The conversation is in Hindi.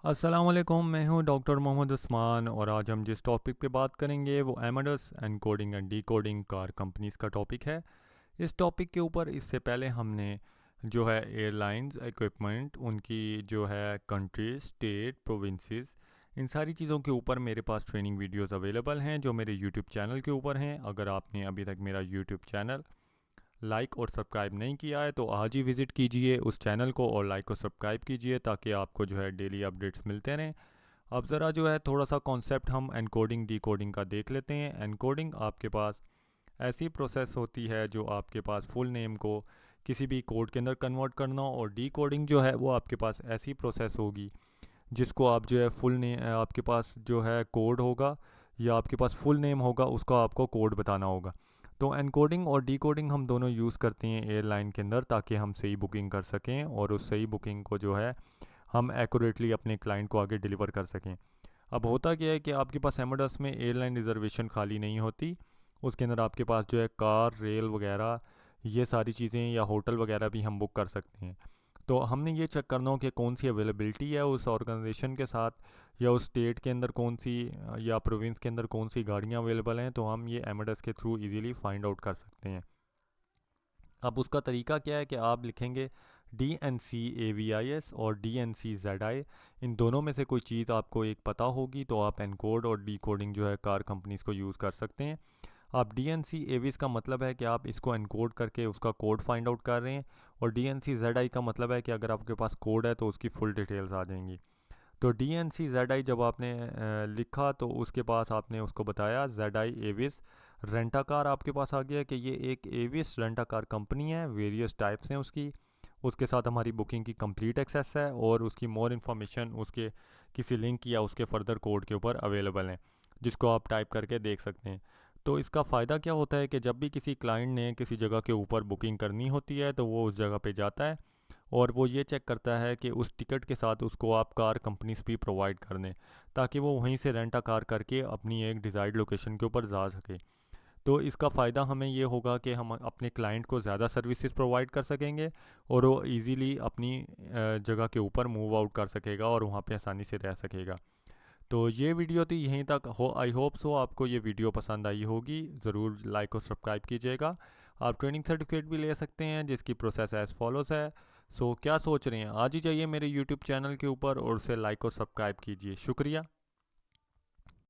अस्सलाम वालेकुम, मैं हूं डॉक्टर मोहम्मद उस्मान और आज हम जिस टॉपिक पे बात करेंगे वो एमाडस encoding and decoding car companies का टॉपिक है। इस टॉपिक के ऊपर इससे पहले हमने जो है एयरलाइंस इक्विपमेंट, उनकी जो है कंट्रीज, स्टेट, प्रोविंसेस, इन सारी चीज़ों के ऊपर मेरे पास ट्रेनिंग वीडियोस अवेलेबल हैं जो मेरे यूट्यूब चैनल के ऊपर हैं। अगर आपने अभी तक मेरा यूट्यूब चैनल लाइक और सब्सक्राइब नहीं किया है तो आज ही विज़िट कीजिए उस चैनल को और लाइक और सब्सक्राइब कीजिए ताकि आपको जो है डेली अपडेट्स मिलते रहें। अब ज़रा जो है थोड़ा सा कॉन्सेप्ट हम एनकोडिंग डीकोडिंग का देख लेते हैं। एनकोडिंग आपके पास ऐसी प्रोसेस होती है जो आपके पास फुल नेम को किसी भी कोड के अंदर कन्वर्ट करना, और डीकोडिंग जो है वो आपके पास ऐसी प्रोसेस होगी जिसको आप जो है फुल नेम, आपके पास जो है कोड होगा या आपके पास फुल नेम होगा उसका आपको कोड बताना होगा। तो एनकोडिंग और डीकोडिंग हम दोनों यूज़ करते हैं एयरलाइन के अंदर ताकि हम सही बुकिंग कर सकें और उस सही बुकिंग को जो है हम एक्यूरेटली अपने क्लाइंट को आगे डिलीवर कर सकें। अब होता क्या है कि आपके पास एमेडस में एयरलाइन रिजर्वेशन खाली नहीं होती, उसके अंदर आपके पास जो है कार, रेल वगैरह, ये सारी चीज़ें या होटल वगैरह भी हम बुक कर सकते हैं। तो हमने ये चेक करना हो कि कौन सी अवेलेबिलिटी है उस ऑर्गेनाइजेशन के साथ, या उस स्टेट के अंदर कौन सी या प्रोविंस के अंदर कौन सी गाड़ियाँ अवेलेबल हैं, तो हम ये एमेडस के थ्रू इजीली फाइंड आउट कर सकते हैं। अब उसका तरीका क्या है कि आप लिखेंगे DNC AVIS और DNC ZI, इन दोनों में से कोई चीज़ आपको एक पता होगी तो आप एनकोड और डीकोडिंग जो है कार कंपनीज़ को यूज़ कर सकते हैं। आप DNC AVIS का मतलब है कि आप इसको एनकोड करके उसका कोड फाइंड आउट कर रहे हैं, और DNC ZI का मतलब है कि अगर आपके पास कोड है तो उसकी फुल डिटेल्स आ जाएंगी। तो DNC ZI जब आपने लिखा तो उसके पास आपने उसको बताया ZI AVIS रेंटा कार आपके पास आ गया कि ये एक एविस रेंटा कार कंपनी है, वेरियस टाइप्स हैं उसकी। उसके साथ हमारी बुकिंग की कंप्लीट एक्सेस है और उसकी मोर इन्फॉर्मेशन उसके किसी लिंक या उसके फर्दर कोड के ऊपर अवेलेबल हैं जिसको आप टाइप करके देख सकते हैं। तो इसका फ़ायदा क्या होता है कि जब भी किसी क्लाइंट ने किसी जगह के ऊपर बुकिंग करनी होती है तो वो उस जगह पे जाता है और वो ये चेक करता है कि उस टिकट के साथ उसको आप कार कंपनीज भी प्रोवाइड कर दें ताकि वो वहीं से रेंटा कार करके अपनी एक डिज़ायर्ड लोकेशन के ऊपर जा सके। तो इसका फ़ायदा हमें ये होगा कि हम अपने क्लाइंट को ज़्यादा सर्विसेज प्रोवाइड कर सकेंगे और वो इजीली अपनी जगह के ऊपर मूव आउट कर सकेगा और वहाँ पे आसानी से रह सकेगा। तो ये वीडियो थी यहीं तक हो। आई होप सो आपको ये वीडियो पसंद आई होगी। ज़रूर लाइक और सब्सक्राइब कीजिएगा। आप ट्रेनिंग सर्टिफिकेट भी ले सकते हैं जिसकी प्रोसेस एज़ फॉलोज़ है। सो क्या सोच रहे हैं, आज ही जाइए मेरे यूट्यूब चैनल के ऊपर और उसे लाइक और सब्सक्राइब कीजिए। शुक्रिया।